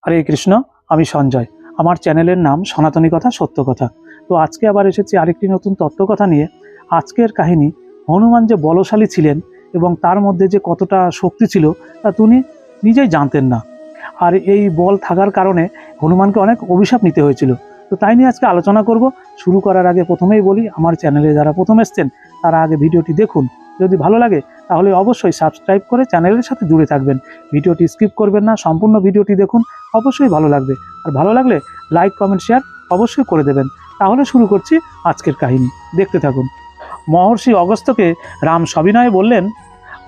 হরে কৃষ্ণ। আমি সঞ্জয়। আমার চ্যানেলের নাম সনাতনী কথা সত্য কথা। তো আজকে আবার এসেছি আরেকটি নতুন তত্ত্বকথা নিয়ে। আজকের কাহিনী, হনুমান যে বলশালী ছিলেন এবং তার মধ্যে যে কতটা শক্তি ছিল তা তিনি নিজেই জানতেন না। আর এই বল থাকার কারণে হনুমানকে অনেক অভিশাপ নিতে হয়েছিল। তো তাই নিয়ে আজকে আলোচনা করব। শুরু করার আগে প্রথমেই বলি, আমার চ্যানেলে যারা প্রথম এসছেন তারা আগে ভিডিওটি দেখুন। যদি ভালো লাগে তাহলে অবশ্যই সাবস্ক্রাইব করে চ্যানেলের সাথে জুড়ে থাকবেন। ভিডিওটি স্কিপ করবেন না, সম্পূর্ণ ভিডিওটি দেখুন, অবশ্যই ভালো লাগবে। আর ভালো লাগলে লাইক কমেন্ট শেয়ার অবশ্যই করে দেবেন। তাহলে শুরু করছি আজকের কাহিনী, দেখতে থাকুন। মহর্ষি অগস্ত্যকে রাম সবিনয়ে বললেন,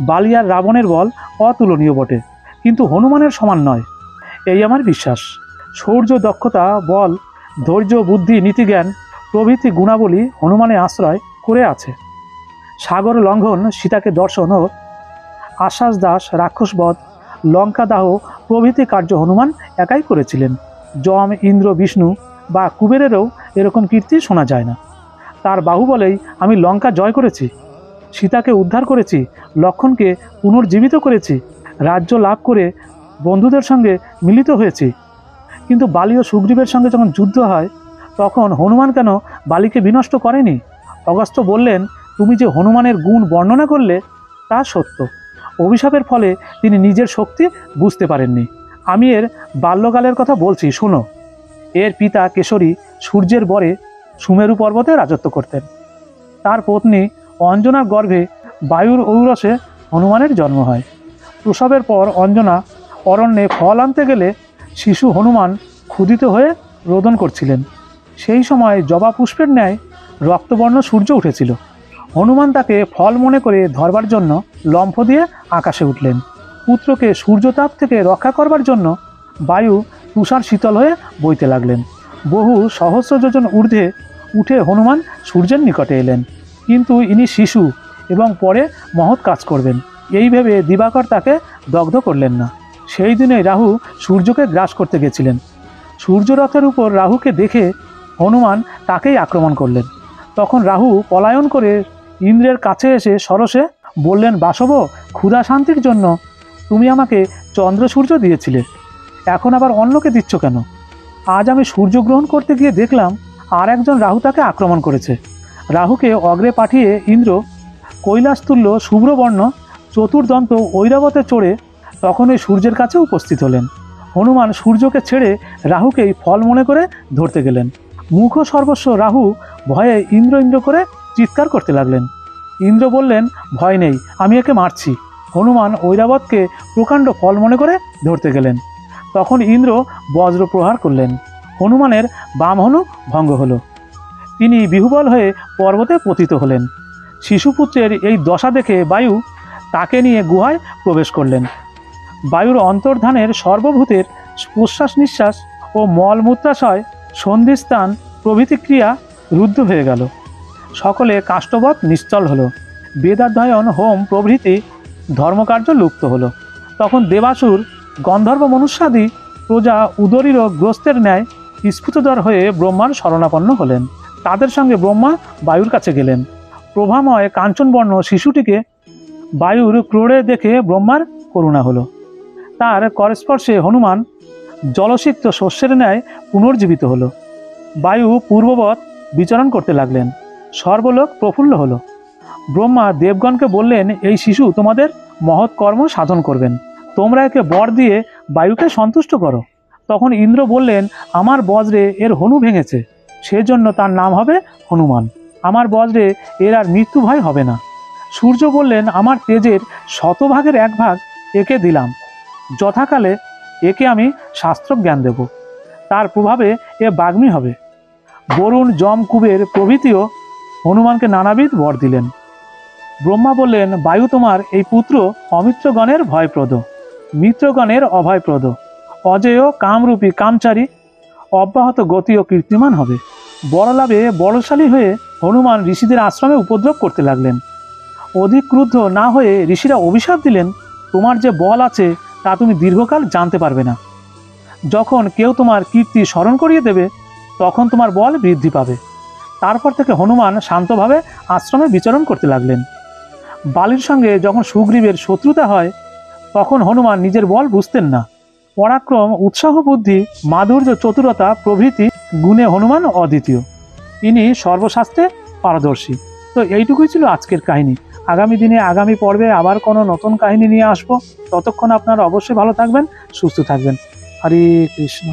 বালি আর রাবণের বল অতুলনীয় বটে, কিন্তু হনুমানের সমান নয়, এই আমার বিশ্বাস। শৌর্য, দক্ষতা, বল, ধৈর্য, বুদ্ধি, নীতিজ্ঞান প্রভৃতি গুণাবলী হনুমানে আশ্রয় করে আছে। সাগর লঙ্ঘন, সীতাকে দর্শন ও আশ্বাস দাস, রাক্ষসবধ, লঙ্কাদাহ প্রভৃতি কার্য হনুমান একাই করেছিলেন। যম, ইন্দ্র, বিষ্ণু বা কুবেরেরও এরকম কীর্তি শোনা যায় না। তার বাহুবলেই আমি লঙ্কা জয় করেছি, সীতাকে উদ্ধার করেছি, লক্ষ্মণকে পুনর্জীবিত করেছি, রাজ্য লাভ করে বন্ধুদের সঙ্গে মিলিত হয়েছি। কিন্তু বালি ও সুগ্রীবের সঙ্গে যখন যুদ্ধ হয় তখন হনুমান কেন বালিকে বিনষ্ট করেনি? অগস্ত্য বললেন, তুমি যে হনুমানের গুণ বর্ণনা করলে তা সত্য। অভিশাপের ফলে তিনি নিজের শক্তি বুঝতে পারেননি। আমি এর বাল্যকালের কথা বলছি, শোনো। এর পিতা কেশরী সূর্যের বরে সুমেরু পর্বতে রাজত্ব করতেন। তার পত্নী অঞ্জনার গর্ভে বায়ুর ঔরসে হনুমানের জন্ম হয়। প্রসবের পর অঞ্জনা অরণ্যে ফল আনতে গেলে শিশু হনুমান ক্ষুধিত হয়ে রোদন করছিলেন। সেই সময় জবা পুষ্পের ন্যায় রক্তবর্ণ সূর্য উঠেছিল। হনুমান তাকে ফল মনে করে ধরবার জন্য লম্ফ দিয়ে আকাশে উঠলেন। পুত্রকে সূর্যতাপ থেকে রক্ষা করবার জন্য বায়ু তুষার শীতল হয়ে বইতে লাগলেন। বহু সহস্র যোজন ঊর্ধ্বে উঠে হনুমান সূর্যের নিকটে এলেন, কিন্তু ইনি শিশু এবং পরে মহৎ কাজ করবেন, এই ভেবে দিবাকর তাকে দগ্ধ করলেন না। সেই দিনে রাহু সূর্যকে গ্রাস করতে গেছিলেন। সূর্যরথের উপর রাহুকে দেখে হনুমান তাকেই আক্রমণ করলেন। তখন রাহু পলায়ন করে ইন্দ্রের কাছে এসে সরসে বললেন, বাসব, ক্ষুধা শান্তির জন্য তুমি আমাকে চন্দ্র সূর্য দিয়েছিলে, এখন আবার অন্যকে দিচ্ছ কেন? আজ আমি সূর্যগ্রহণ করতে গিয়ে দেখলাম আর একজন রাহু তাকে আক্রমণ করেছে। রাহুকে অগ্রে পাঠিয়ে ইন্দ্র কৈলাসতুল্য শুভ্রবর্ণ চতুর্দন্ত ঐরাবতে চড়ে তখন ওই সূর্যের কাছে উপস্থিত হলেন। হনুমান সূর্যকে ছেড়ে রাহুকেই ফল মনে করে ধরতে গেলেন। মুখ সর্বস্ব রাহু ভয়ে ইন্দ্র ইন্দ্র করে চিৎকার করতে লাগলেন। ইন্দ্র বললেন, ভয় নেই, আমি একে মারছি। হনুমান ঐরাবতকে প্রকাণ্ড ফল মনে করে ধরতে গেলেন। তখন ইন্দ্র বজ্র প্রহার করলেন। হনুমানের বাম হনু ভঙ্গ হলো। তিনি বিহুবল হয়ে পর্বতে পতিত হলেন। শিশুপুত্রের এই দশা দেখে বায়ু তাকে নিয়ে গুহায় প্রবেশ করলেন। বায়ুর অন্তর্ধানের সর্বভূতের প্রশ্বাস নিঃশ্বাস ও মলমূত্রাশয়, সন্ধিস্থান প্রভৃতি ক্রিয়া রুদ্ধ হয়ে গেল। সকলে কাষ্ঠবৎ নিশ্চল হলো। বেদাধ্যয়ন, হোম প্রভৃতি ধর্মকার্য লুপ্ত হলো। তখন দেবাসুর, গন্ধর্ব মনুষ্যাদি প্রজা উদরীর গ্রস্তের ন্যায় স্ফুটদর হয়ে ব্রহ্মার শরণাপন্ন হলেন। তাদের সঙ্গে ব্রহ্মা বায়ুর কাছে গেলেন। প্রভাময় কাঞ্চনবর্ণ শিশুটিকে বায়ুর ক্রোড়ে দেখে ব্রহ্মার করুণা হলো। তার করস্পর্শে হনুমান জলসিক্ত শস্যের ন্যায় পুনর্জীবিত হলো। বায়ু পূর্ববৎ বিচরণ করতে লাগলেন। সর্বলোক প্রফুল্ল হলো। ব্রহ্মা দেবগণকে বললেন, এই শিশু তোমাদের মহৎ কর্ম সাধন করবেন, তোমরা একে বর দিয়ে বায়ুকে সন্তুষ্ট করো। তখন ইন্দ্র বললেন, আমার বজ্রে এর হনু ভেঙেছে, সেজন্য তার নাম হবে হনুমান। আমার বজ্রে এর আর মৃত্যু ভয় হবে না। সূর্য বললেন, আমার তেজের শতভাগের এক ভাগ একে দিলাম, যথাকালে একে আমি শাস্ত্র জ্ঞান দেব, তার প্রভাবে এ বাগ্মী হবে। বরুণ, যম, কুবের প্রভৃতিও হনুমানকে নানাবিধ বর দিলেন। ব্রহ্মা বললেন, বায়ু তোমার এই পুত্র অমিত্রগণের ভয়প্রদ, মিত্রগণের অভয়প্রদ, অজেয়, কামরূপী, কামচারী, অব্যাহত গতি ও কীর্তিমান হবে। বড়লাভে বলশালী হয়ে হনুমান ঋষিদের আশ্রমে উপদ্রব করতে লাগলেন। অধিক ক্রুদ্ধ না হয়ে ঋষিরা অভিশাপ দিলেন, তোমার যে বল আছে তা তুমি দীর্ঘকাল জানতে পারবে না। যখন কেউ তোমার কীর্তি স্মরণ করিয়ে দেবে তখন তোমার বল বৃদ্ধি পাবে। তারপর থেকে হনুমান শান্তভাবে আশ্রমে বিচরণ করতে লাগলেন। বালির সঙ্গে যখন সুগ্রীবের শত্রুতা হয় তখন হনুমান নিজের বল বুঝতেন না। পরাক্রম, উৎসাহ, বুদ্ধি, মাধুর্য, চতুরতা প্রভৃতি গুণে হনুমান অদ্বিতীয়। ইনি সর্বশাস্ত্রে পারদর্শী। তো এইটুকুই ছিল আজকের কাহিনী। আগামী দিনে আগামী পর্বে আবার কোনো নতুন কাহিনী নিয়ে আসবো। ততক্ষণ আপনারা অবশ্যই ভালো থাকবেন, সুস্থ থাকবেন। হরে কৃষ্ণ।